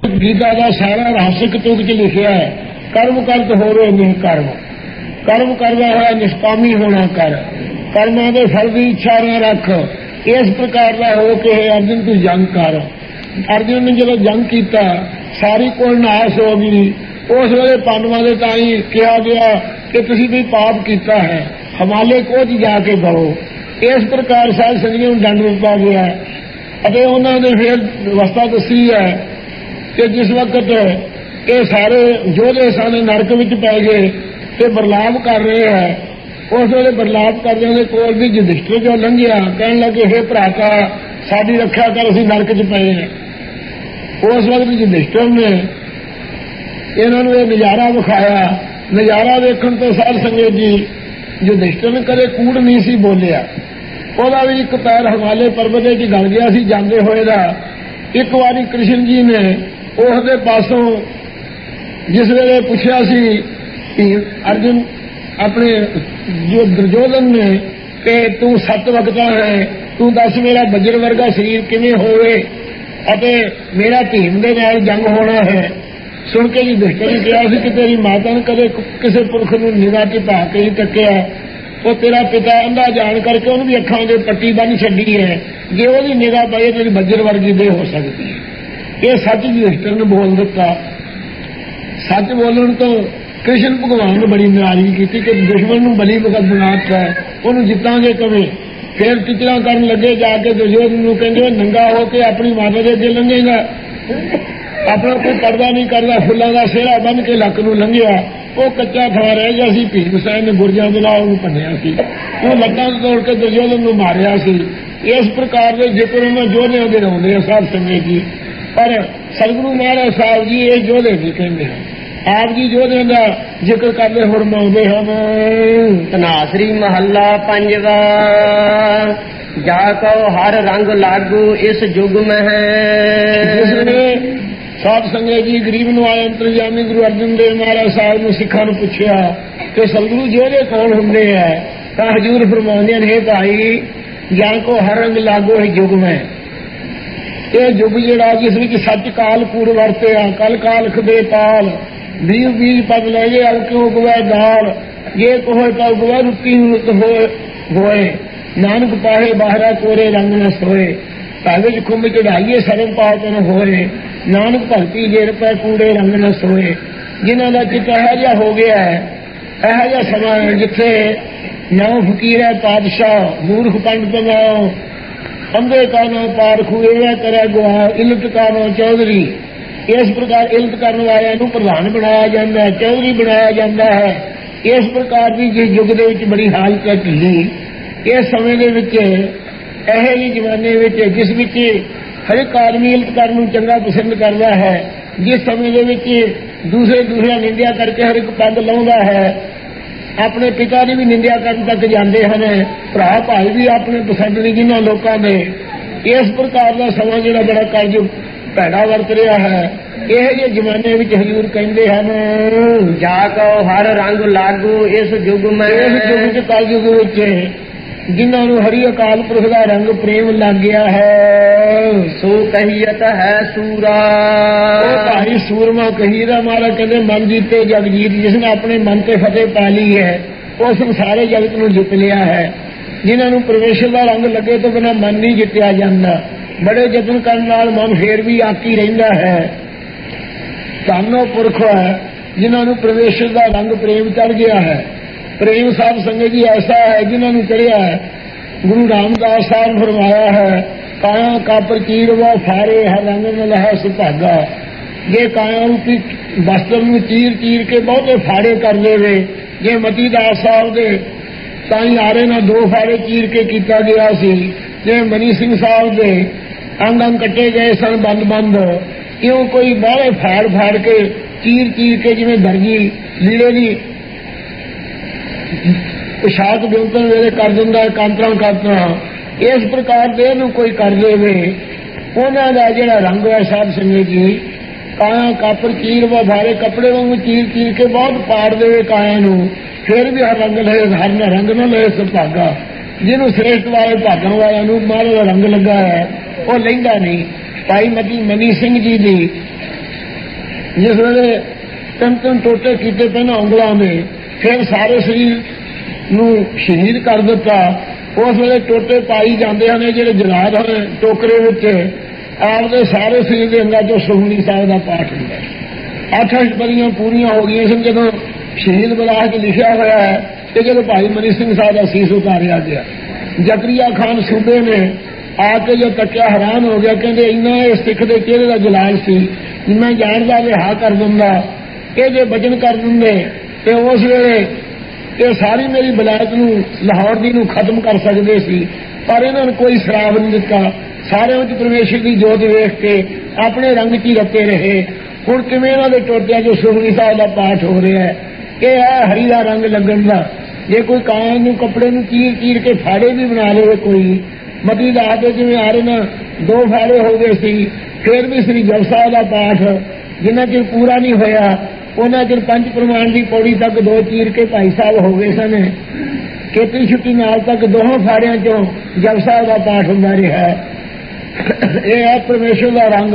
गीता का सारा रहस्यक तुक च लिखा है, कर्म करत होवे नहीं कर्म, कर्म करवा हुआ निष्कामी होना कर, कर्मां दे फल की इच्छा न रख। इस प्रकार का हो के अर्जुन तू जंग कर। अर्जुन ने जो जंग किया सारी कोल नाश हो गई। उस वेले पांडवां दे ताई कहा गया कि तुसीं भी पाप किया है, हिमालय कोच जाके गओ। इस प्रकार साध संगतियों दंड दिता गया और उन्होंने फिर व्यवस्था दसी है कि जिस वक्त ये सारे योधे सन नरक विच पै गए तो बरलाव कर रहे हैं, उस वे बरलाव करने कोल भी युधिष्ठिर जो लंघिया कहने लगे हे भ्राता साडी रक्षा कर, असीं नरक च पए हैं। उस वक्त युधिष्ठिर ने इन्होंने ये नज़ारा विखाया। नज़ारा देखने तो साध संगत जी युधिष्ठिर ने कदे कूड़ नहीं सी बोलिया। ਉਹਦਾ भी एक पैर हिमालय पर्वत च गल गया सी जांदे होए दा। एक बारी कृष्ण जी ने उसदे पासों जिस वेले पुछया सी कि अर्जुन अपने जो दुर्योधन ने कि तू सत वक्ता है, तू दस मेरा वज्र वर्गा शरीर किवें होवे अते मेरा भीम दे नाल जंग होना है। सुन के युधिष्ठिर ने कहा कि तेरी माता ने कदे किसी पुरख नूं निगाह च पा के ही तक्किया, वो तेरा पिता अंधा जान करके उन्होंने भी अखां दे पट्टी बन छड्डी है, जे वो निगाह पाए तेरी वज्र वर्गी दे हो सकती है। ये सच युधिष्ठिर ने बोल दिता। सच बोलने तो कृष्ण भगवान ने बड़ी नाराजगी की कि दुश्मन नूं बली वक्त बनाता है, उन्होंने जितांगे कवे। फिर टिचरा करन लगे जाके दुर्योधन नूं कहंदे नंगा होके अपनी माता दे अगे लंघेगा, अपना कोई पर्दा नहीं करता, फुल्लां दा सेहरा बन के लक नूं लंघिया। वो कच्चा थां रह गया सी, भीम सैन ने गुरजां दे नाल उहनूं भन्निया सी, वो लत्तां तोड़ के दुर्योधन नूं मारिया सी। इस प्रकार के जिक्र उन्होंने योधियां दे आउंदे साध संगत जी, पर सतगुरु महाराज साहब जी ये योधे नहीं कहते हैं, आप जी योधियां का जिक्र करते फरमाउंदे हन। तनासरी महला पंजवा जा कहो हर रंग लागू इस युग में है। साध संगत जी गरीब नवाले अंतरजामी गुरु अर्जन देव महाराज साहब ने सिखा नूं पुछया कि सतगुरु योधे कौन होंदे है, तां हजूर फरमाउंदे ने भाई जा को हर रंग लागू है युग में। ये युग जिहड़ा जिस विच सच काल कूड़ वरतिया, कल कालख दे पाल बीज बीज पद ले गए अब क्यों उगवै दाल, ये कोहे तो उगवै रुक्की होए, नानक पाहे बाहरा कोरे रंग न सोए, भावे खुंब चढ़ाइए सरम पातन होए, नानक भगती जेर पै कूड़े रंग न सोए। जिन्हों का चित यह जिहा हो गया है, यह जिहा समा है जिथे नौ फकीर है पातशाह, मूर्ख पंडित नाओ, अंधे का नाम पारखू एवं करे गुआ, इलत का नाम चौधरी। इस प्रकार इलत करने वाले प्रधान बनाया जाता है, चौधरी बनाया जाता है। इस प्रकार की जिस युग के बड़ी हालत है ढिली, इस समय के जमाने जिस विच हर एक आदमी इलत करने चंगा पसंद करता है, जिस समय के दूसरे निंदिया करके हर एक पग लाउंदा है, अपने पिता की भी निंदिया करने तक जाते हैं, भरा भाई भी अपने पसंद नहीं जिन्होंने लोगों ने। इस प्रकार का समा जो बड़ा कलयुग भैड़ा वरत रहा है, यह जमाने में हजूर कहते हैं जा कहो हर रंग लागू इस युग में। इस युग कलयुग जिन्होंने हरि अकाल पुरख का रंग प्रेम लग गया है, सो कहियत है सूरा। भाई सूरमा कही दा मारा कहते मन जीते जग जीत, जिसने अपने मन से फतेह पा ली है उस सारे जगत को जित लिया है। जिन्होंने परमेश्वर का रंग लगे तो बिना मन नहीं जितया जाता, बड़े यतन करने नाल मन फिर भी आकी रहिंदा है। सानो पुरख है जिन्होंने परमेश्वर का रंग प्रेम चढ़ गया है। प्रेम साध संगत जी ऐसा है जिन्होंने चढ़िया है। गुरु रामदास साहब फरमाया है काया कापर चीर व फारे है रंग न लहा सुभागा। ये काया रूपी वस्त्र में चीर चीर के बहुते फाड़े कर ले। जे मती दास साहब दे ताई आरे ना 2 फाड़े चीर के किया गया सी, जे मनी सिंह साहब दे अंग अंग कटे गए सन बंद बंद, क्यों कोई बाहरे फाड़ फाड़ के चीर चीर के जिवें दर्जी लीड़े की पोशाक बेउतन वेले कर दिंदा है कांतरा कांतरा, इस प्रकार दे नूं कोई कर देवे। उन्हां दा जिहड़ा रंग है साध संगत जी काया कापर चीर व भारे कपड़े वांगू चीर चीर के बहुत पाड़ देवे काया नूं, फिर भी हर रंग लहे हर रंग न लहे सुभागा। जिन्हों श्रेष्ठ वाले भागों वालों महाराज का रंग लगा है वो लहिंदा नहीं। भाई मनी सिंह जी की जिस वेले 3 टोटे कीते पहले उंगलों में, फिर सारे शरीर नूं शहीद कर दिता। उस वेले टोटे पाई जाते हैं जिहड़े जलाद हैं टोकरे विच आपदे सारे शरीर के अंगां चों सुखमनी साहिब का पाठ हुंदा है। 8 अष्टपदियां पूरियां हो गई सन जदों शहीद बलाह च लिखिया होया है कि जब भाई मनी सिंह साहब का सीस उतारिया गया, जकरिया खान सूबे ने आके जो तकिया हैरान हो गया, कहते इन्ना इस सिख के चेहरे का जलाल सी, मैं जानदा रिहा कर दूंगा, ये जो वचन कर देंगे तो उस वेले ये सारी मेरी बलायत नूं लाहौर दी नूं खत्म कर सकते सी, पर इन्होंने कोई शराब नहीं दिता। सारे उच परमेश्वर की जोत वेख के अपने रंग च ही रते रहे। हुण किवें इन्हां दे टोटियां जो सुखमनी साहिब का पाठ हो रहा है, कि है हरी का रंग लगन का। जे कोई कान नूं कपड़े नूं चीर चीर के फाड़े भी बना ले, कोई मती ला के जिवें आ रहे ना 2 फाड़े हो गए सी, फिर भी श्री जप साहिब का पाठ जिन्ना चिर पूरा नहीं होया उन्ना चिर 5 प्रमाण की पौड़ी तक 2 चीर के भाई साहब हो गए सन। खेती छुट्टी नाल तक 2 फाड़ियां चों जप साहिब का पाठ हुंदा रहा। यह है परमेश्वर का रंग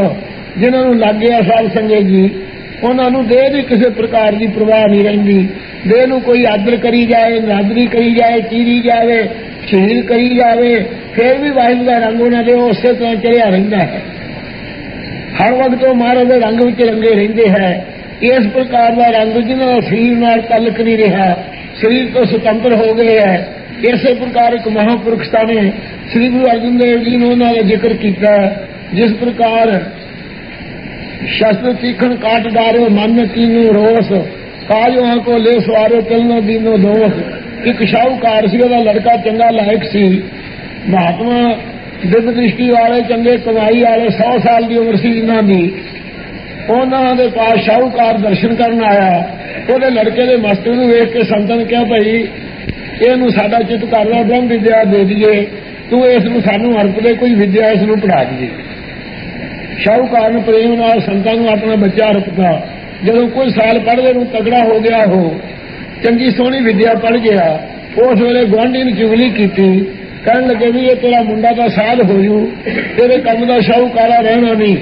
जिन्होंने लग गया साध संगत जी, उन्होंने देह की किसी प्रकार की परवाह नहीं रही। देह नूं कोई आदर करी जाए, नादरी करी जाए, चीरी जाए, शहीद करी जाए, फिर भी वाहिगुरू का रंग उन्होंने उस तरह चढ़िया रहिंदा है। हर वक्त वो महाराज के रंग विच रंगे रहिंदे है। इस प्रकार का रंग जिन्होंने शरीर नाल तलक नहीं रहा, शरीर तो स्वतंत्र हो गए है। इसे प्रकार एक महापुरुष ने श्री गुरु अर्जन देव जी ने उन्होंने जिक्र किया, जिस प्रकार शस्त्र तीखण काट डारे मन कीनू रोस, काजो को ले सवारे चलनो दीनो दोष। एक शाहूकार सी, ओहदा लड़का चंगा लायक सी, महात्मा दिव्य दृष्टि वाले चंगे कमाई वाले 100 साल की उम्र सी इन्हां दी। उन्होंने पास शाहूकार दर्शन करन आया, ओहदे लड़के के मस्तक नूं वेख के संतां ने कहा भाई इहनूं साडा चित करदा ब्रह्म विद्या दे दईए, तू इसनूं सानूं अर्प दे, कोई विद्या इसनूं पढ़ा दईए। शाहूकार ने प्रेम नाल संतां नूं अपना बच्चा अर्पता। जदों कुछ साल पढ़दे नूं तगड़ा हो गया, हो चंगी सोहनी विद्या पढ़ गया, उस वेले गुआंढी ने चुगली की, कहन लगे भी ये तेरा मुंडा तो साध हो जू, तेरे कम का शाहूकारा रहना नहीं,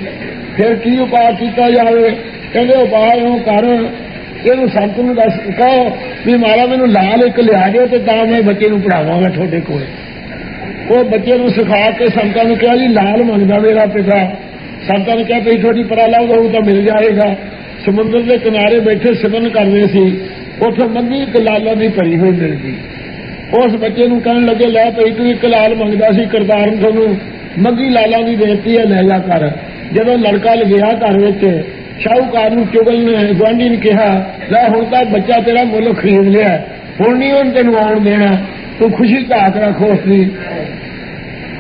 फिर की उपाय किया जाए। कहते उपाय इउं कर, इहनूं संत नूं दस कहो भी मारा मैनूं लाल एक लिया जाओ तो मैं बच्चे नूं पढ़ावांगा तुहाडे कोल। वो बच्चे नूं सिखा के संतां नूं कहा जी लाल मंगदा मेरा पिता। संतां ने कहा भी थोड़ी परा लाओ तो मिल जाएगा। समुद्र के किनारे बैठे सिमरन कर रहे सी, उत्थे मग्गी एक लाला की भरी हुई मिल गई। उस बच्चे नूं कहण लगे लै भई तू एक लाल मंगदा सी, करतार ने तुहानूं मग्गी लाला की देती है, लै जा कर। जदों लड़का लग्या घर विच, शाहूकार नूं चुगल ने गुआंढी ने कहा लै हुण तां बच्चा तेरा मुੱਲ खरीद लिया, हुण नहीं हुण तैनूं आउण देना, तू खुशी ढाक रख उसकी।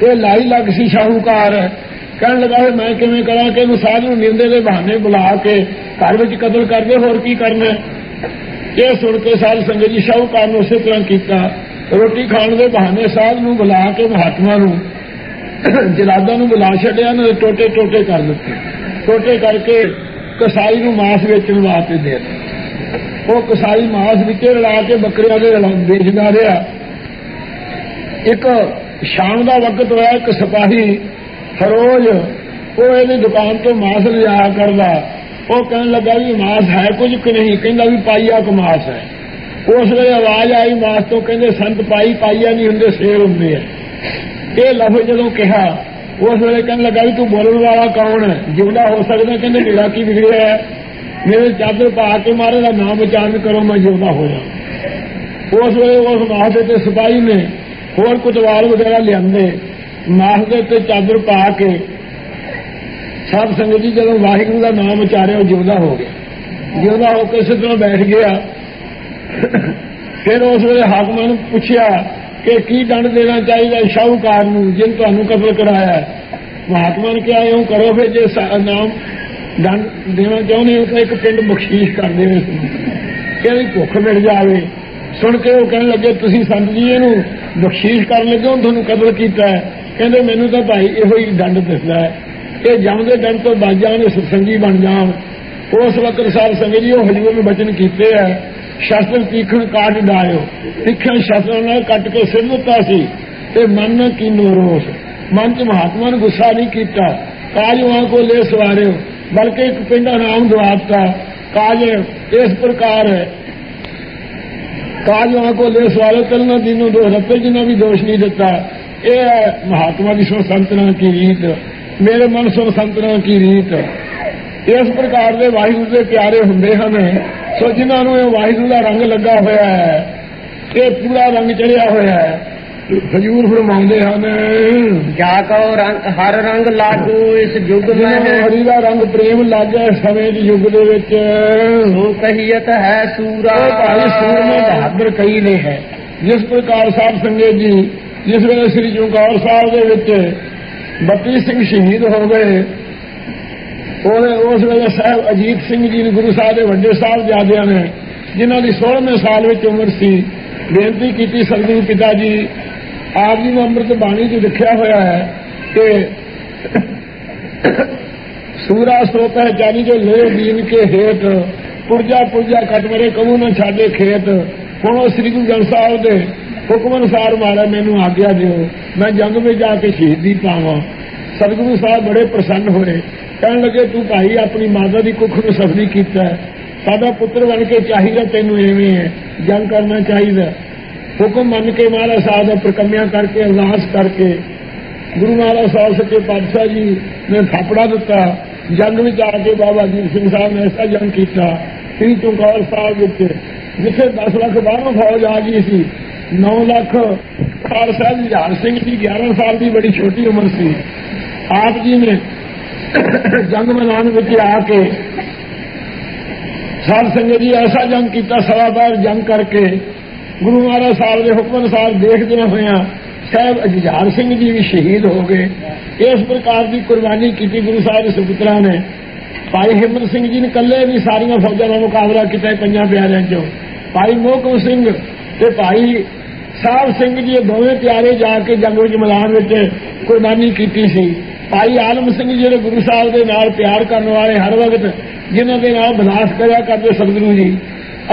ये लाई लग सी शाहूकार। कहन लगा मैं किवें करां कि इहनूं साध नूं निंदे दे बहाने बुला के घर विच कतल कर दे, होर की करना। ये सुन के साध संगत जी शाहूकार ने उसे तरह किया, रोटी खाण के बहाने साध नूं बुला के महात्मा नूं जलादा नूं बुला छड्या, उन्होंने टोटे टोटे कर दिते। टोटे करके कसाई नूं मांस वेचण वास्ते दे दित्ता। वो कसाई मांस विचे रला के बकरियां दे बेचदा रहा। एक शाम का वक्त होया, एक सिपाही फरोज वो इहदी दुकान तो मांस लिया करदा। वो कहन लगा भी मांस है कुछ कि नहीं, कहंदा भी पाईया क मांस है। उस वेले आवाज आई मांस तो, कहंदे संत पाईया नहीं हुंदे, शेर हुंदे है। ये लफ्ज़ जदों कहा उस वेले कहन लगा भी तू बोलण वाला कौन है, जिंदा हो सकदा। कहंदे मेरा की बिगड़िया है, मेरे चादर पा के मारे का नाम उच्चारण करो मैं जिंदा हो जाऊं। उस वेले उस मांस के सिपाही ने होर कुतवाल वगैरह लियाते, मांस के चादर पा के साध संगत जी जब वाहिगुरू का नाम उचारिया जिंदा हो गया। जिंदा होकर इस तरह बैठ गया। फिर उस वेले हाकमां नूं पुछया कि की दंड देना चाहिए शाहूकार नूं जिन तुहानूं कतल कराया। महात्मा ने कहा यूं करो फिर जे नाम दंड देना चाहुंदे हो तो एक पिंड बख्शीश कर देवे, कि भुख मिल जाए। सुन के वो कहने लगे तुसीं संत जी इहनूं बख्शीश कर लगे हो, तुहानूं कतल कीता है। कहंदे मैनूं तां भाई इहो ही दंड दिसदा है कि जम के दंड तो बच जाण, सत्संगी बन जाण। उस वक्त साध संगत जी हजूर ने वचन कीते है, शस्त्र तीखण काट डायो, तीखण शस्त्र नाल कट के सिर दिता सी ते मन न कीनो रोस। मन च महात्मा ने गुस्सा नहीं किया। काजुआं को ले सवारियो, बल्कि एक पिंडा नाम दवाता काज इस प्रकार है। काज वहां को ले सवाले चलना दिनों दो रत्ते जिन्हें भी दोष नहीं देता। ये है महात्मा की सुन संतना की रीत, मेरे मन सुन संतना की रीत। इस प्रकार के वाहिगुरु के प्यारे होंगे हैं, सो जिन्होंने वाहिगुरु का रंग लगा होया है, ये पूरा रंग चढ़िया होया है। हजूर फरमाते हैं जाको रंग हर रंग लागू इस युग में हरि का रंग प्रेम लग गया समय के युग दे विच। सो कहियत है सूरा भाई सूर में बहादुर कई ने है। जिस प्रकार साहब संगत जी जिस वेले श्री चमकौर साहब के विच 32 सिंह शहीद हो गए, उस वेले साहब अजीत सिंह जी ने गुरु साहब के वड्डे साहबजादियां ने जिन्हों की 16वें साल में उम्र सी बेनती की सतगुरु पिता जी आप जी ने अमृत बाणी च लिखा होया है कि सूरा सो पहचानी जो ले दीन के हेत पुरजा पुरजा कटमरे कहूं न छाडे खेत। हुण श्री गुरु ग्रंथ साहब के हुक्म अनुसार मारा मैनू आग्या दिओ मैं जंग में जाके शहीदी पावां। सतगुरु साहब बड़े प्रसन्न होए, कहन लगे तू भाई अपनी माता की कुख नूं सफली कीता, साडा पुत्र बन के चाहिए तेनू एवें है जंग करना चाहिए। हुक्म मन के महाराज साहब का प्रकम्या करके अरदास करके गुरु महाराज साहब सच्चे पातशाह जी ने थापड़ा दिता। जंग में आके बाबा अजीत सिंह साहब ने ऐसा जंग किया श्री चमकौर साहब जिथे 10 लाख बाहरों फौज आ गई सी, 9 लाख खाल साहब जुझार सिंह जी 11 साल की बड़ी छोटी उम्र सी। आप जी ने जंग मैदान में आके साध संगत जी ऐसा जंग किया, सवा बार जंग करके गुरु महाराज साहब के हुक्म अनुसार देखदे होया साहब जुझार सिंह जी भी शहीद हो गए। इस प्रकार की कुर्बानी की गुरु साहब के सुपुत्रा ने। भाई हिम्मत सिंह जी ने कल्ले भी सारिया फौजा का मुकाबला किया 5 प्यारियों चो। भाई मोहकम सिंह ते भाई साहब सिंह जी दोवें प्यारे जाके जंग विच मैदान में कुर्बानी की सी। भाई आलम सिंह जी गुरु साहब के नाल प्यार करने वाले हर वक्त जिन्हों के नाल बलास करा करते सतगुरु जी,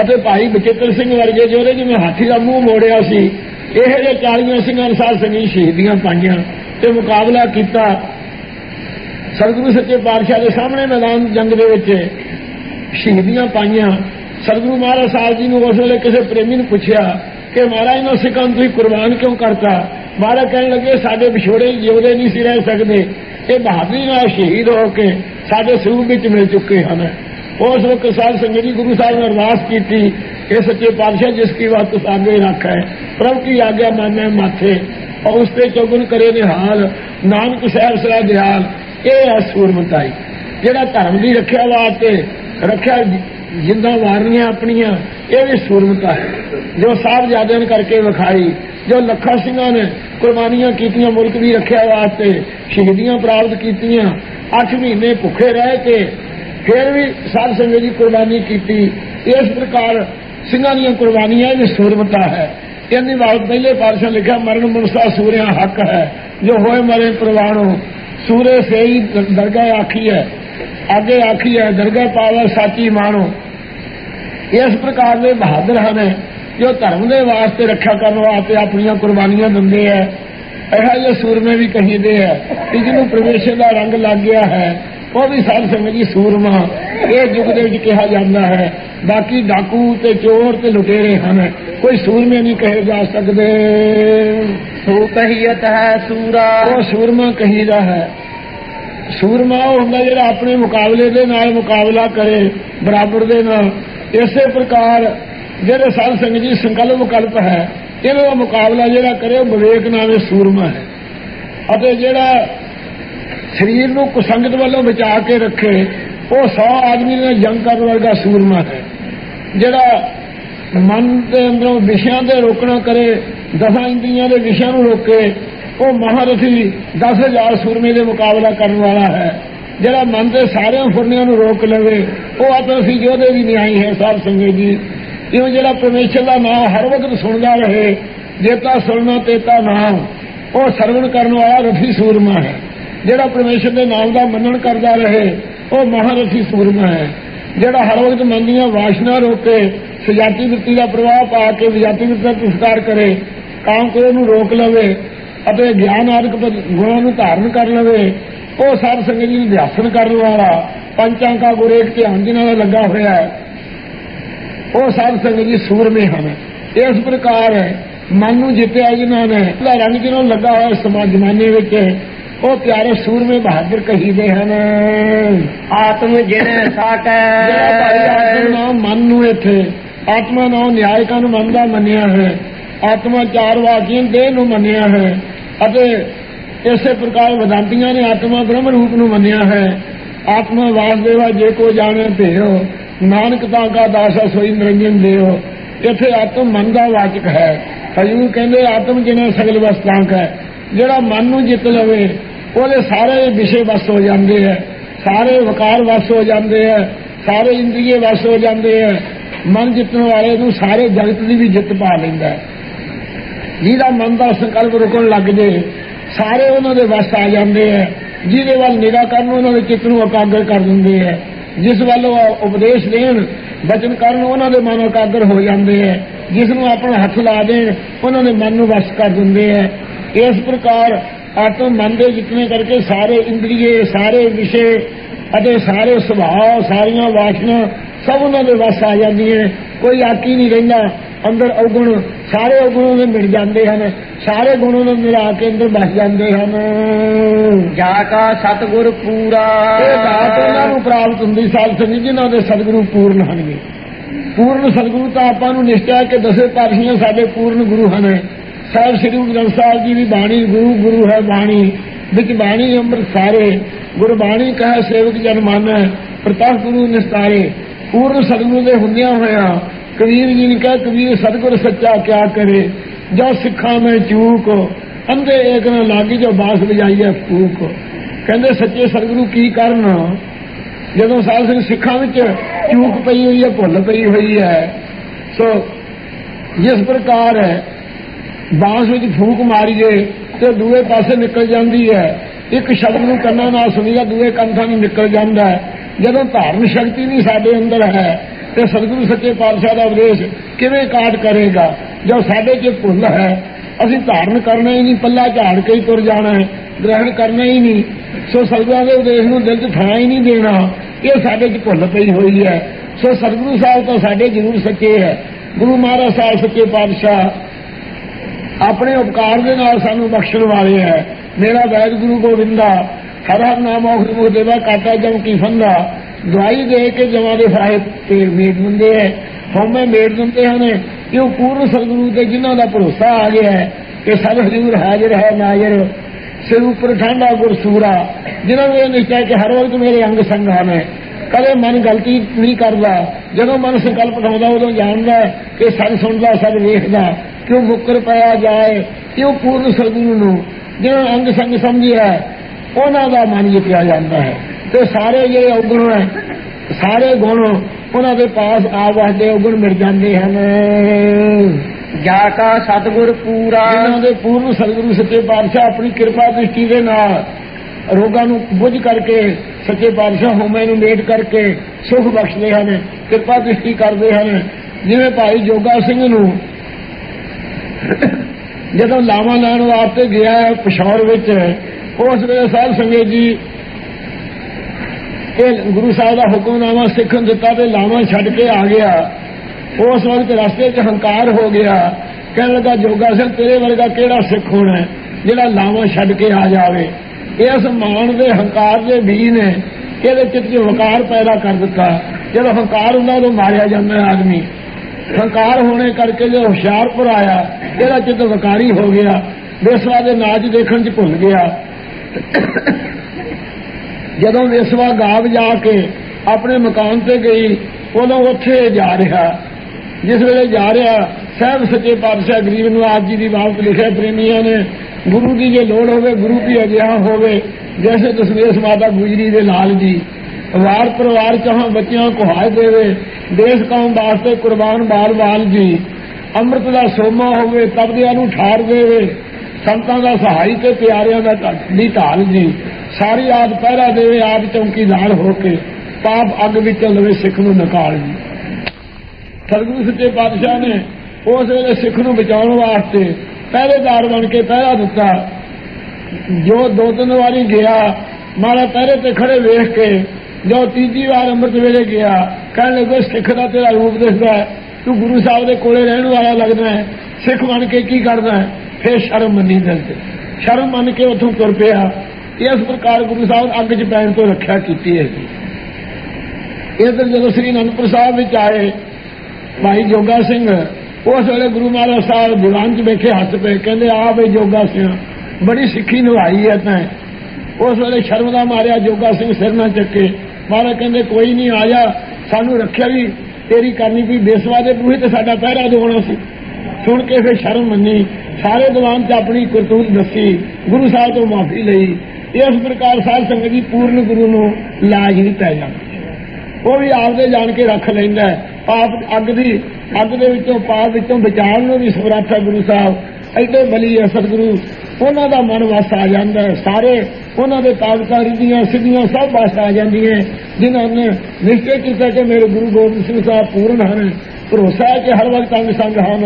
ਅਤੇ भाई बचेतर सिंह वर्गे जो जिवें हाथी का मूँह मोड़िया सी, यह 40 सिंघां अनुसार संगी शहीदियां पाईयां ते मुकाबला किया। सतगुरु सच्चे पातशाह के सामने मैदान जंग दे विच शहीदियां पाईयां। सतगुरु महाराज साहब जी ने उस वेले किसी प्रेमी ने पूछा कि महाराज इन्हां सिखां तुसीं कुर्बान क्यों करता। महाराज कहने लगे साडे विछोड़े जिउंदे नहीं सी रह सकते, ये बहादुरी नाल शहीद होके साडे स्वरूप विच मिल चुके हैं। उस वक्त साध संगत जी गुरु साहब ने अरदास की थी कि सच्चे पातशाह जिसकी बात तुस आगे रख है प्रभु की आज्ञा माने माथे और उससे चौगुन करे निहाल नानक सहब सरा दयाल। ये है सूरमताई जिहड़ा धर्म की रखिया वास्ते रखिया जिंदा वारनियां अपनिया, ये भी सूरमता है जो साहबजादियां ने करके विखाई। जो लखा सिंहां ने कुर्बानियां कीतियां मुल्क की रखिया वास्ते शहीदियां प्राप्त कीतियां, 8 महीने भुखे रह के फिर भी साध संगत जी कुर्बानी की। इस प्रकार सिंघां दी कुर्बानियां भी सूरमता है। इन्हीं बात पहले पातशाह लिखा मरण मनुष्य सूर्या हक है जो होए मरे प्रवाणो सूर्य से ही दरगाह आखी है आगे आखी है दरगाह पावा साची मानो। इस प्रकार के बहादुर हैं जो धर्म के वास्ते रक्षा करने वास्ते अपन कुर्बानियां देंगे है। यह जो सूरमे भी कहींदे है कि जिन्होंने परमेश्वर का रंग लग गया है वो भी साध संगत जी सूरमा ये युग के कहा जाता है। बाकी डाकू ते चोर ते लुटेरे हैं, कोई सूरमे नहीं कहे जा सकते। सो कहियत है सूरा वो सूरमा कहीदा है। सूरमा वो होंदा जिहड़ा अपने मुकाबले दे नाल मुकाबला करे बराबर दे नाल। इसे प्रकार जिहड़े साध संगत जी संकल्प विकल्प है इन्हां दा मुकाबला जिहड़ा करे विवेक नाल सूरमा है। अते जिहड़ा शरीर को कुसंगत वालों बचा के रखे वो 100 आदमी ने जंग करने वर्गा सूरमा है। जिहड़ा मन के अंदरों विषयों के रोकना करे 10 इंद्रियों के विषयों को रोके वो महारथी 10,000 सूरमे के मुकाबला करने वाला है। जिहड़ा मन के सारे फुरनियां को रोक लवे वो आतरफी योधे भी न्यायी है। साध संगत जी क्यों जिहड़ा परमेश्वर का नाम हर वक्त सुनता रहे जेता सुनना तेता नाम वो सरवण करने वाला रथी सूरमा है। जिहड़ा परमेश्वर के नाम का मनन करता रहे वो महारथी सूरमा है। जिहड़ा हर वक्त मन दी वासना रोके सजाती वृत्ति का प्रवाह पा के विजाती वृत्ति का तिरस्कार करे काम क्रोध नूं रोक लवे अते ज्ञान आदि गुणां नूं धारण कर लवे ਉਹ ਸਾਧ ਸੰਗਤ ਜੀ ਨੂੰ ਅਧਿਆਸਨ ਕਰਨ ਵਾਲਾ ਪੰਚਾਂ ਕਾ ਗੁਰ ਏਕ ਧਿਆਨ ਜਿਨ੍ਹਾਂ ਦਾ ਲੱਗਾ ਹੋਇਆ ਹੈ, ਉਹ ਸਾਧ ਸੰਗਤ ਜੀ ਸੂਰਮੇ ਹਨ। ਇਸ ਪ੍ਰਕਾਰ ਮਨ ਨੂੰ ਜਿੱਤਿਆ ਜਿਨ੍ਹਾਂ ਨੇ, ਉਹਦਾ ਰੰਗ ਜਿਹਨਾਂ ਨੂੰ ਲੱਗਾ ਹੋਇਆ ਸਮਾਜ ਜ਼ਮਾਨੇ ਵਿੱਚ, ਉਹ ਪਿਆਰੇ ਸੂਰਮੇ ਬਹਾਦਰ ਕਹੀਦੇ ਹਨ। ਆਤਮ ਜਿਨ ਸਾਟੈ, ਨਾਮ ਮਨ ਨੂੰ ਇੱਥੇ ਆਤਮਾ ਨਾਮ ਨਿਆਇਕਾਂ ਨੂੰ ਮੰਨਦਾ ਮੰਨਿਆ ਹੈ, ਆਤਮਾ ਚਾਰ ਵਾਕਿਆਂ ਦੇਹ ਨੂੰ ਮੰਨਿਆ ਹੈ, ਅਤੇ ਇਸੇ ਪ੍ਰਕਾਰ ਵਿਦਾਂਤੀਆਂ ਨੇ ਆਤਮਾ ਬ੍ਰਹਮ ਰੂਪ ਨੂੰ ਮੰਨਿਆ ਹੈ। ਆਤਮਾ ਵਾਸਦੇਵਾ ਜੇ ਕੋ ਜਾਣੇ ਭੇਓ, ਨਾਨਕ ਤਾਂ ਕਾ ਦਾਸਾ ਸੋਈ ਨਿਰੰਜਨ ਦੇਓ। ਇੱਥੇ ਆਤਮ ਮਨ ਦਾ ਵਾਚਕ ਹੈ। ਹਜੂਰ ਕਹਿੰਦੇ ਆਤਮ ਜਿਨੇ ਸਗਲ ਵਸਤਾਂ ਕੈ, ਜਿਹੜਾ ਮਨ ਨੂੰ ਜਿੱਤ ਲਵੇ ਉਹਦੇ ਸਾਰੇ ਵਿਸ਼ੇ ਵਸ ਹੋ ਜਾਂਦੇ ਹੈ, ਸਾਰੇ ਵਿਕਾਰ ਵਸ ਹੋ ਜਾਂਦੇ ਹੈ, ਸਾਰੇ ਇੰਦਰੀਏ ਵਸ ਹੋ ਜਾਂਦੇ ਹੈ। ਮਨ ਜਿੱਤਣ ਵਾਲੇ ਨੂੰ ਸਾਰੇ ਜਗਤ ਦੀ ਵੀ ਜਿੱਤ ਪਾ ਲੈਂਦਾ ਹੈ। ਜਿਹਦਾ ਮਨ ਦਾ ਸੰਕਲਪ ਰੁਕਣ ਲੱਗ ਜੇ ਸਾਰੇ ਉਹਨਾਂ ਦੇ ਵਸ ਆ ਜਾਂਦੇ ਹੈ। ਜਿਹਦੇ ਵੱਲ ਨਿਗਾਹ ਕਰਨ ਉਹਨਾਂ ਦੇ ਚਿੱਤ ਨੂੰ ਇਕਾਗਰ ਕਰ ਦਿੰਦੇ ਹੈ। ਜਿਸ ਵੱਲ ਉਹ ਉਪਦੇਸ਼ ਦੇਣ ਬਚਨ ਕਰਨ ਉਹਨਾਂ ਦੇ ਮਨ ਇਕਾਗਰ ਹੋ ਜਾਂਦੇ ਹੈ। ਜਿਸ ਨੂੰ ਆਪਣਾ ਹੱਥ ਲਾ ਦੇਣ ਉਹਨਾਂ ਦੇ ਮਨ ਨੂੰ ਵਸ ਕਰ ਦਿੰਦੇ ਹੈ। ਇਸ ਪ੍ਰਕਾਰ ਆਤਮ ਮਨ ਦੇ ਜਿਤਨੇ ਕਰਕੇ ਸਾਰੇ ਇੰਦਰੀਏ, ਸਾਰੇ ਵਿਸ਼ੇ ਅਤੇ ਸਾਰੇ ਸੁਭਾਅ, ਸਾਰੀਆਂ ਵਾਸ਼ਨਾ ਸਭ ਉਹਨਾਂ ਦੇ ਵਸ ਆ ਜਾਂਦੀਆਂ। ਕੋਈ ਆਕੀ ਨਹੀਂ ਰਹਿੰਦਾ। ਅੰਦਰ ਔਗੁਣ, ਸਾਰੇ ਔਗੁਣ ਉਹਦੇ ਮਿਲ ਜਾਂਦੇ ਹਨ, ਸਾਰੇ ਗੁਣ ਉਹਨਾਂ ਮਿਲਾ ਕੇ ਅੰਦਰ ਬਸ ਜਾਂਦੇ ਹਨ। ਜਾ ਕਾ ਸਤਿਗੁਰ ਪੂਰਾ, ਇਹ ਦਾਤ ਉਹਨਾਂ ਨੂੰ ਪ੍ਰਾਪਤ ਹੁੰਦੀ ਸਾਧ ਸੰਗਤ ਜਿਨ੍ਹਾਂ ਦੇ ਸਤਿਗੁਰੂ ਪੂਰਨ ਹਨਗੇ। ਪੂਰਨ ਸਤਿਗੁਰੂ ਤਾਂ ਆਪਾਂ ਨੂੰ ਨਿਸ਼ਚਾ ਕਿ ਦਸੇ ਪਾਤਸ਼ਾਹ ਸਾਡੇ ਪੂਰਨ ਗੁਰੂ ਹਨ। ਸਾਹਿਬ ਸ੍ਰੀ ਗੁਰੂ ਗ੍ਰੰਥ ਸਾਹਿਬ ਜੀ ਦੀ ਬਾਣੀ ਗੁਰੂ ਹੈ ਬਾਣੀ, ਵਿੱਚ ਬਾਣੀ ਅੰਮ੍ਰਿਤ ਸਾਰੇ, ਗੁਰਬਾਣੀ ਕਹੈ ਸੇਵਕ ਜਨ ਮਾਨੈ, ਪ੍ਰਤੱਖ ਗੁਰੂ ਨਿਸਤਾਰੇ। ਪੂਰਨ ਸਤਿਗੁਰੂ ਦੇ ਹੁੰਦਿਆਂ ਹੋਇਆ ਕਬੀਰ ਜੀ ਨੇ ਕਿਹਾ, ਕਬੀਰ ਸਤਿਗੁਰ ਸੱਚਾ ਕਿਆ ਕਰੇ, ਜੋ ਸਿੱਖਾਂ ਮੈਂ ਚੂਕ, ਅੰਧੇ ਏਕ ਨਾ ਲਾਗੀ ਜੋ ਬਾਸ ਵਜਾਈਏ ਫੂਕ। ਕਹਿੰਦੇ ਸੱਚੇ ਸਤਿਗੁਰੂ ਕੀ ਕਰਨ ਜਦੋਂ ਸਾਧ ਸੰਗਤ ਸਿੱਖਾਂ ਵਿੱਚ ਚੂਕ ਪਈ ਹੋਈ ਹੈ, ਭੁੱਲ ਪਈ ਹੋਈ ਹੈ। ਸੋ ਜਿਸ ਪ੍ਰਕਾਰ ਬਾਂਸ ਵਿੱਚ ਫੂਕ ਮਾਰੀਏ ਤੇ ਦੂਏ ਪਾਸੇ ਨਿਕਲ ਜਾਂਦੀ ਹੈ। ਇੱਕ ਸ਼ਬਦ ਨੂੰ ਕੰਨਾਂ ਨਾਲ ਸੁਣੀਦਾ ਦੂਏ ਕੰਨਾਂ ਨੂੰ ਨਿਕਲ ਜਾਂਦਾ ਹੈ। ਜਦੋਂ ਧਾਰਨ ਸ਼ਕਤੀ ਨਹੀਂ ਸਾਡੇ ਅੰਦਰ ਹੈ ਤੇ ਸਤਿਗੁਰੂ ਸੱਚੇ ਪਾਤਸ਼ਾਹ ਦਾ ਉਪਦੇਸ਼ ਕਿਵੇਂ ਕਾਟ ਕਰੇਗਾ। ਜੋ ਸਾਡੇ 'ਚ ਭੁੱਲ ਹੈ ਅਸੀਂ ਧਾਰਨ ਕਰਨਾ ਹੀ ਨਹੀਂ, ਪੱਲਾ ਝਾੜ ਕੇ ਹੀ ਤੁਰ ਜਾਣਾ ਹੈ, ਗ੍ਰਹਿਣ ਕਰਨਾ ਹੀ ਨਹੀਂ। ਸੋ ਸਤਿਗੁਰਾਂ ਦੇ ਉਪਦੇਸ਼ ਨੂੰ ਦਿਲ 'ਚ ਥਾਂ ਹੀ ਨਹੀਂ ਦੇਣਾ। ਇਹ ਸਾਡੇ 'ਚ ਭੁੱਲ ਪਈ ਹੋਈ ਹੈ। ਸੋ ਸਤਿਗੁਰੂ ਸਾਹਿਬ ਤਾਂ ਸਾਡੇ ਜ਼ਰੂਰ ਸੱਚੇ ਹੈ। ਗੁਰੂ ਮਹਾਰਾਜ ਸਾਹਿਬ ਸੱਚੇ ਪਾਤਸ਼ਾਹ ਆਪਣੇ ਉਪਕਾਰ ਦੇ ਨਾਲ ਸਾਨੂੰ ਬਖਸ਼ਣ ਵਾਲੇ ਹੈ। ਮੇਰਾ ਵੈਦ ਗੁਰੂ ਗੋਬਿੰਦਾ, ਹਰ ਹਰ ਨਾਮ ਔਖਦ ਮੁਖ ਦੇਵਾ, ਕਾਟਾ ਜਮ ਕੀ ਫੰਦਾ। ਦਵਾਈ ਦੇ ਕੇ ਜਮਾਂ ਦੇ ਫਾਇਦ ਤੇ ਮੇਟ ਦਿੰਦੇ ਹੈ, ਹਉਮੈ ਮੇਟ ਦਿੰਦੇ ਹਨ। ਕਿਉਂ ਪੂਰਨ ਸਤਿਗੁਰੂ ਤੇ ਜਿਨ੍ਹਾਂ ਦਾ ਭਰੋਸਾ ਆ ਗਿਆ ਹੈ ਕਿ ਸਭ ਹਜ਼ੂਰ ਹਾਜ਼ਰ ਹੈ ਨਾਜ਼ਰ, ਸਿਰ ਉੱਪਰ ਠੰਡਾ ਗੁਰ ਸੂਰਾ। ਜਿਨ੍ਹਾਂ ਨੂੰ ਇਹ ਨਿਸ਼ਚਾ ਕਿ ਹਰ ਵਕਤ ਮੇਰੇ ਅੰਗ ਸੰਗ ਹਨ, ਕਦੇ ਮਨ ਗਲਤੀ ਨਹੀਂ ਕਰਦਾ। ਜਦੋਂ ਮਨ ਸੰਕਲਪ ਉਠਾਉਂਦਾ ਉਦੋਂ ਜਾਣਦਾ ਕਿ ਸਭ ਸੁਣਦਾ ਸਭ ਵੇਖਦਾ। ਕਿਉਂ ਮੁੱਕਰ ਪਿਆ ਜਾਏ। ਕਿਉਂ ਪੂਰਨ ਸਤਿਗੁਰੂ ਨੂੰ ਜਿਹਨਾਂ ਅੰਗ ਸੰਗ ਸਮਝਿਆ ਉਹਨਾਂ ਦਾ ਮਨ ਜਿੱਤਿਆ ਜਾਂਦਾ ਹੈ। ਤੇ ਸਾਰੇ ਜਿਹੜੇ ਔਗੁਣ ਹੈ, ਸਾਰੇ ਗੁਣ ਉਹਨਾਂ ਦੇ ਪਾਸ ਆ ਵਸਦੇ ਔਗੁਣ ਮਿਲ ਜਾਂਦੇ ਹਨ। ਜਾ ਕਾ ਸਤਿਗੁਰ ਪੂਰਾ, ਜਿਹਨਾਂ ਦੇ ਪੂਰਨ ਸਤਿਗੁਰੂ ਸੱਚੇ ਪਾਤਸ਼ਾਹ ਆਪਣੀ ਕਿਰਪਾ ਦ੍ਰਿਸ਼ਟੀ ਦੇ ਨਾਲ ਰੋਗਾਂ ਨੂੰ ਬੁੱਝ ਕਰਕੇ ਸੱਚੇ ਪਾਤਸ਼ਾਹ ਹਉਮੈ ਨੂੰ ਮੇਟ ਕਰਕੇ ਸੁਖ ਬਖਸ਼ਦੇ ਹਨ, ਕਿਰਪਾ ਦ੍ਰਿਸ਼ਟੀ ਕਰਦੇ ਹਨ। ਜਿਵੇਂ ਭਾਈ ਜੋਗਾ ਸਿੰਘ ਨੂੰ ਜਦੋਂ ਲਾਵਾਂ ਲੈਣ ਵਾਸਤੇ ਗਿਆ ਪਿਸ਼ੌਰ ਵਿੱਚ, ਉਸ ਵੇਲੇ ਸਾਧ ਸੰਗਤ ਜੀ ਇਹ ਗੁਰੂ ਸਾਹਿਬ ਦਾ ਹੁਕਮਨਾਮਾ ਸਿੱਖ ਨੂੰ ਦਿੱਤਾ ਤੇ ਲਾਵਾਂ ਛੱਡ ਕੇ ਆ ਗਿਆ। ਉਸ ਵਕਤ ਰਸਤੇ 'ਚ ਹੰਕਾਰ ਹੋ ਗਿਆ। ਕਹਿਣ ਲੱਗਾ ਜੋਗਾ ਸਿੰਘ ਤੇਰੇ ਵਰਗਾ ਕਿਹੜਾ ਸਿੱਖ ਹੋਣਾ ਜਿਹੜਾ ਲਾਵਾਂ ਛੱਡ ਕੇ ਆ ਜਾਵੇ। ਇਸ ਮਾਣ ਦੇ ਹੰਕਾਰ ਦੇ ਬੀਜ ਨੇ ਇਹਦੇ ਚਿੱਤ 'ਚ ਵਕਾਰ ਪੈਦਾ ਕਰ ਦਿੱਤਾ। ਜਦੋਂ ਹੰਕਾਰ ਹੁੰਦਾ ਉਦੋਂ ਮਾਰਿਆ ਜਾਂਦਾ ਆਦਮੀ। ਹੰਕਾਰ ਹੋਣੇ ਕਰਕੇ ਜਦੋਂ ਹੁਸ਼ਿਆਰਪੁਰ ਆਇਆ ਇਹਦਾ ਚਿੱਤ ਵਕਾਰੀ ਹੋ ਗਿਆ। ਵੇਸਵਾ ਦੇ ਨਾਚ ਦੇਖਣ 'ਚ ਭੁੱਲ ਗਿਆ। ਜਦੋਂ ਵੇਸਵਾ ਗਾਵ ਜਾ ਕੇ ਆਪਣੇ ਮਕਾਨ ਤੇ ਗਈ ਉਦੋਂ ਉੱਥੇ ਜਾ ਰਿਹਾ। ਜਿਸ ਵੇਲੇ ਜਾ ਰਿਹਾ ਸਾਹਿਬ ਸੱਚੇ ਪਾਤਸ਼ਾਹ ਗਰੀਬ ਨਿਵਾਜ ਜੀ ਦੀ ਬਾਤ ਲਿਖਿਆ ਪ੍ਰੇਮੀਆਂ ਨੇ, ਗੁਰੂ ਦੀ ਜੇ ਲੋੜ ਹੋਵੇ ਗੁਰੂ ਵੀ ਅਜਿਹਾ ਹੋਵੇ ਜੈਸੇ ਦਸਵੇਸ਼ ਮਾਤਾ ਗੁਜਰੀ ਦੇ ਲਾਲ ਜੀ। ਵਾਰ ਪਰਿਵਾਰ ਚਾਹਾਂ ਬੱਚਿਆਂ ਕੁਹਾਇ ਦੇਵੇ, ਦੇਸ਼ ਕੌਮ ਵਾਸਤੇ ਕੁਰਬਾਨ ਬਾਲ ਬਾਲ ਜੀ। ਅੰਮ੍ਰਿਤ ਦਾ ਸੋਮਾ ਹੋਵੇ ਤਪਦਿਆਂ ਨੂੰ ਠਾਰ ਦੇਵੇ, ਸੰਤਾਂ ਦਾ ਸਹਾਈ ਤੇ ਪਿਆਰਿਆਂ ਦਾ ਦੀ ਢਾਲ ਜੀ। ਸਾਰੀ ਆਦ ਪਹਿਰਾ ਦੇਵੇ ਆਪ ਚੌਂਕੀਦਾਰ ਹੋ ਕੇ, ਪਾਪ ਅੱਗ ਵਿੱਚੋਂ ਲਵੇ ਸਿੱਖ ਨੂੰ ਨਿਕਾਲ ਜੀ। ਸਤਿਗੁਰੂ ਸੱਚੇ ਪਾਤਸ਼ਾਹ ਨੇ ਉਸ ਵੇਲੇ ਸਿੱਖ ਨੂੰ ਬਚਾਉਣ ਵਾਸਤੇ ਪਹਿਰੇਦਾਰ ਬਣ ਕੇ ਪਹਿਰਾ ਦਿੱਤਾ। ਜੋ 2-3 ਵਾਰੀ ਗਿਆ महाराज पहरे ते खड़े वेख के जो तीजी बार अमृत वेले गया कहने लगे सिख का तेरा रूप दिसदा है, तू गुरु साहब के कोले रहने वाला लगना है, सिख बन के की करना है। फिर शर्म मनी दिल से, शर्म मन के उथों तुर पिया। इस प्रकार गुरु साहब अग च पैण तो रक्षा की है। इधर जो श्री अनंदपुर साहब विच आए भाई जोगा सिंह, उस वेले गुरु महाराज साहब दीवान च बैठे हस पे, कहते आ बई जोगा सिंह बड़ी सिक्खी निभाई है तैं। उस वेले शर्म का मारिया जोगा सिंह सिर ना चके। महाराज कहते कोई नहीं, आ जा, सानू रखिया भी तेरी करनी पई, बेसवा दे बूहे ते साडा पहरा दवाउणा सी। सुन के फिर शर्म मनी, सारे दीवान च अपनी करतूत दसी, गुरु साहब तो माफी लई। इस प्रकार साध संगत जी पूर्ण गुरु नूं लाज नहीं पै जाती, वो भी आपदे जान के रख लैंदा है। पाप अग दे विचों पाप विचों बचाउण नूं भी समर्थ है गुरु साहब। एडे बली है सतगुरु, उन्हां दा मन वस आ जांदा है, सारे उन्हां दे ताकतां रिद्धियां सिद्धियां सब वस आ जांदियां जिन्हां ने निश्चय कीता कि मेरे गुरु गोबिंद सिंह साहब पूर्ण हन। भरोसा है कि हर वक्त अंग संग हन।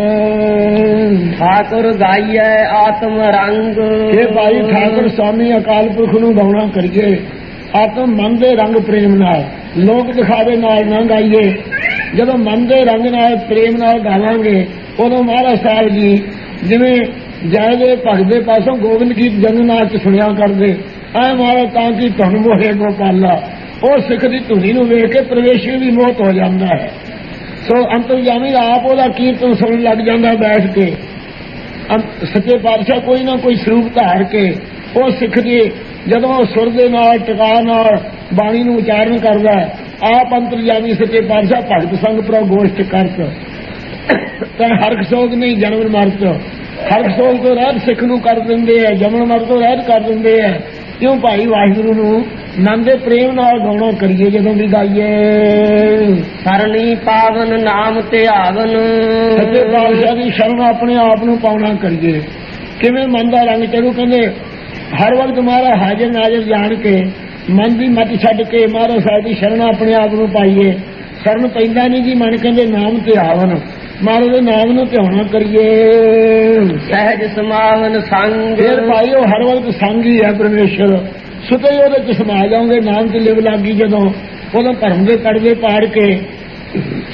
ठाकुर गाइए आत्म रंग, ये भाई ठाकुर स्वामी अकाल पुरख नूं गौणा करिए आत्म मन दे रंग प्रेम नाल, लोक दिखावे नाल ना गाइए। जदों मन दे रंग नाल प्रेम नाल गावांगे उदों महाराज साहब जी जिवें जय दे भगत दे पासों गोबिंद गीत जगन्नाथ च सुनिया करदे, ऐ महाराज तां कि धुन मोहे गोपाला, ਉਹ सिख की धुनी नूं वेख के प्रवेशी भी मोहत हो जाता है। सो अंतरजामी आप ਉਹਦਾ कीर्तन सुनन लग जाता बैठ के। सच्चे पातशाह कोई ना कोई स्वरूप धार के ਉਹ सिख की जदों सुर दे नाल टका नाल बाणी नूं उचारण करदा है, आप अंतरजामी सच्चे पातशाह भगत संग प्रगोष्ठ करत तैं हरख सोग नहीं जन्म मरत, हरख सोग तो रहत सिख नूं कर दिंदे है, जमन मर तो रहत कर दिंदे है। क्यों भाई वाहिगुरू नूं मन दे प्रेम नाल गाउणा करिए जदों भी गाइए। सरणी पावन नाम ध्यावन, सच्चे पातशाह दी शरण अपने आप नूं पाउणा करिए। किवें मन दा रंग चढ़ू, कहंदे हर वक्त महाराज हाजिर नाजिर जान के मन की मत छड्ड के महाराज साहब की शरण अपने आप नूं पाइए। शरण पैंदा नहीं जी मन, कहंदे नाम ध्यावन, महाराज दे नाम नूं ध्याना करिए। सहज समावन संग, फिर भाई वो हर वक्त संग ही है परमेश्वर, सुते ही ਉਹਦੇ ਚ ਸਮਾ ਜਾਓਗੇ। ਨਾਮ ਚ ਲਿਵ ਲੱਗੀ ਜਦੋਂ ਉਦੋਂ ਭਰਮ ਦੇ ਕੜਵੇ ਪਾੜ ਕੇ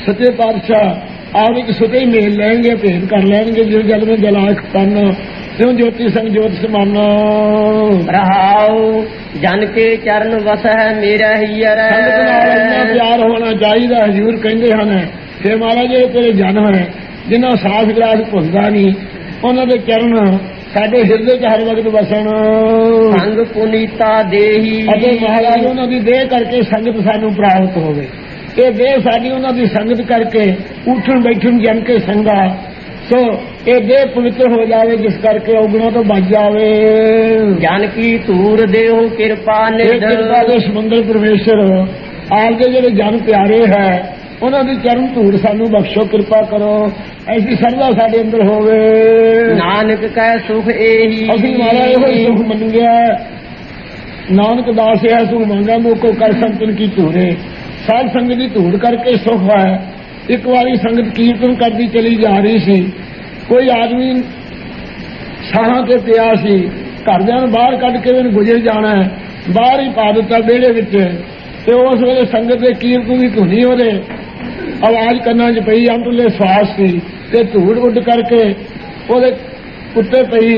ਸੱਚੇ ਪਾਤਸ਼ਾਹ ਆਪ ਇੱਕ ਸੁਤੇ ਹੀ ਮੇਲ ਲੈਣਗੇ, ਭੇਦ ਕਰ ਲੈਣਗੇ। ਜਿਉਂ ਜਲ में जलाख पाना त्यों ज्योति संग ज्योत समाना। रहाओ जन के चरण वस है मेरा हियर, संगत नाल इन्ना प्यार होना चाहिए। हजूर कहते हैं फिर महाराज ये तेरे जन है जिन्हों सास ग्रास भुलदा नहीं, उन्हों के चरण साडे हिरदे च हर वक्त वसन। संग पुनीता देही, अते महाराज उन्हों की देह करके संगत सानू प्राप्त होवे। ये देह साडी उन्हों की संगत करके उठन बैठन जम के संगा, सो ये देह पवित्र हो जावे जिस करके उगणों तो बच जावे। जन की धूर देहो कृपा निध, कृपा के समुंदर परमेश्वर आपके जो जन प्यारे है उन्होंने चरण धूड़ सानू बख्शो, कृपा करो। ऐसी सरदा साडे अंदर होवे। नानक कह सुख एही, असीं महाराज इहो ही सुख मन गया। नानक दास है सुख मांगा मोको कर संतन की धूरे। साध संगत की धूड़ करके सुख है। एक बारी संगत कीर्तन करती चली जा रही सी, कोई आदमी साहां ते पिया सी, घरदिआं नूं बाहर कढ के उन्हें गुजर जाना है, बाहर ही पा दिता विहड़े विच। ते उस वेले संगत के कीर्तन की धुनी ਉਹਦੇ आवाज ਕੰਨਾਂ 'ਚ ਪਈ, ਅੰਤਲੇ ਸਵਾਸ ਸੀ ਤੇ ਧੂੜ ਉੱਡ ਕਰਕੇ ਉਹਦੇ ਉੱਤੇ ਪਈ।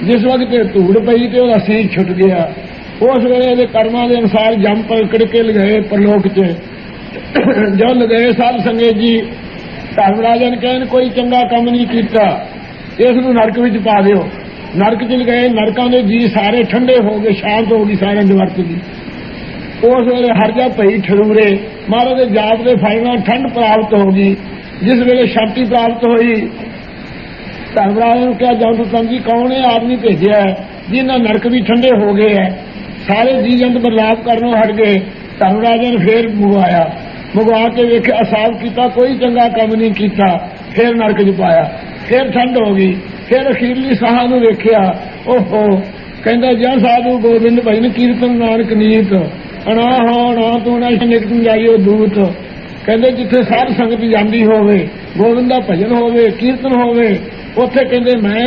ਜਿਸ ਵਕਤ ਧੂੜ ਪਈ ਤੇ ਉਹਦਾ ਸੀਰ ਛੁੱਟ ਗਿਆ। ਉਸ ਵੇਲੇ ਇਹਦੇ ਕਰਮਾਂ ਦੇ ਅਨੁਸਾਰ ਜੰਮ ਪਕੜ ਕੇ ਲਗਾਏ ਪਰਲੋਕ 'ਚ। ਜੋ ਲਗਾਏ ਸਾਧ ਸੰਗਤ ਜੀ ਧਰਮਰਾਜਾ ਨੇ ਕਹਿਣ ਕੋਈ ਚੰਗਾ ਕੰਮ ਨਹੀਂ ਕੀਤਾ, ਇਸ ਨੂੰ ਨਰਕ ਵਿੱਚ ਪਾ ਦਿਓ। ਨਰਕ 'ਚ ਲਗਾਏ, ਨਰਕਾਂ ਦੇ ਜੀ ਸਾਰੇ ਠੰਡੇ ਹੋ ਗਏ, ਸ਼ਾਂਤ ਹੋ ਗਈ ਸਾਰਿਆਂ ਦੇ ਵਰਤ ਦੀ। उस वेले हरजा पई ठरूरे, महाराज के जाप के फल ठंड प्राप्त होगी। जिस वेले शांति प्राप्त हुई, धर्मराज ने कहा जंत संत जी कौन है आदमी भेजा है जिन्हें नरक भी ठंडे हो गए है। सारे जी जंत बदलाव करनों हट गए। धर्मराजा ने फिर मंगवाया, मंगवा के वेख्या हिसाब किया, कोई चंगा काम नहीं किया, फिर नरक च पाया, फिर ठंड हो गई। फिर अखीरली साह नूं वेख्या, ओहो कहंदा जा साधु गोबिंद भाई ने कीर्तन नानक नीत अना हो ना तू ना निकट जाइयो दूत। कहते जिथे साध संगत जाती होवे, गोविंद का भजन होवे, कीर्तन होवे, उत्थे कहते मैं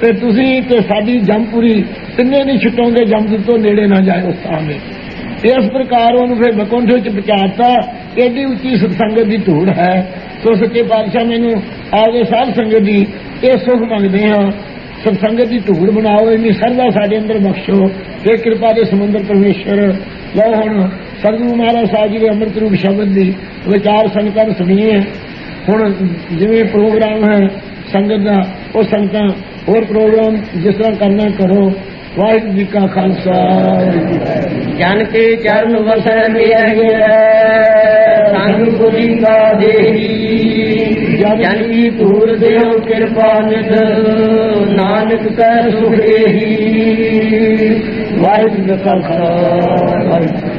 ਤੇ ਤੁਸੀਂ ਤੇ ਸਾਡੀ ਜੰਮਪੁਰੀ ਤਿੰਨੇ ਨਹੀਂ ਛੁੱਟੋਗੇ, ਜਮਦੂਤ ਤੋਂ ਨੇੜੇ ਨਾ ਜਾਏ ਉਸ ਥਾਂ ਦੇ। ਇਸ ਪ੍ਰਕਾਰ ਉਹਨੂੰ ਫਿਰ ਬਕੁੰਠ ਵਿੱਚ ਪਹੁੰਚਾਤਾ। ਏਡੀ ਉੱਚੀ ਸਤਸੰਗਤ ਦੀ ਧੂੜ ਹੈ। ਸੋ ਸੱਚੇ ਪਾਤਸ਼ਾਹ ਮੈਨੂੰ ਆਪਦੇ ਸਾਧ ਸੰਗਤ ਦੀ ਇਹ ਸੁਖ ਮੰਗਦੇ ਹਾਂ, ਸਤਸੰਗਤ ਦੀ ਧੂੜ ਬਣਾਓ, ਇੰਨੀ ਸਰਦਾ ਸਾਡੇ ਅੰਦਰ ਬਖਸ਼ੋ। ਇਹ ਕਿਰਪਾ ਦੇ ਸਮੁੰਦਰ ਪਰਮੇਸ਼ਰ। ਲਓ ਹੁਣ ਸਤਿਗੁਰੂ ਮਹਾਰਾਜ ਸਾਹਿਬ ਜੀ ਦੇ ਅੰਮ੍ਰਿਤ ਰੂਪ ਸ਼ਬਦ ਦੀ ਵਿਚਾਰ ਸੰਗਤਾਂ ਨੂੰ ਸੁਣੀਏ। ਹੁਣ ਜਿਵੇਂ ਪ੍ਰੋਗਰਾਮ ਹੈ ਸੰਗਤ ਦਾ, ਉਹ ਸੰਗਤਾਂ ਹੋਰ ਪ੍ਰੋਗਰਾਮ ਜਿਸ ਤਰ੍ਹਾਂ ਕਰਨਾ ਕਰੋ। ਵਾਹਿਗੁਰੂ ਜੀ ਕਾ ਖਾਲਸਾ। ਜਨ ਕੇ ਚਰਨ ਵਸੈ ਮਿਲਿਆ ਸੰਗ ਬੁਝੀ ਕਾ ਦੇਹੀ। ਜਨ ਕੀ ਧੂਰ ਦਿਓ ਕਿਰਪਾ ਨਿਧ ਨਾਨਕ ਕੈ ਸੁਖ ਏਹੀ। ਵਾਹਿਗੁਰੂ ਜੀ ਕਾ ਖਾਲਸਾ।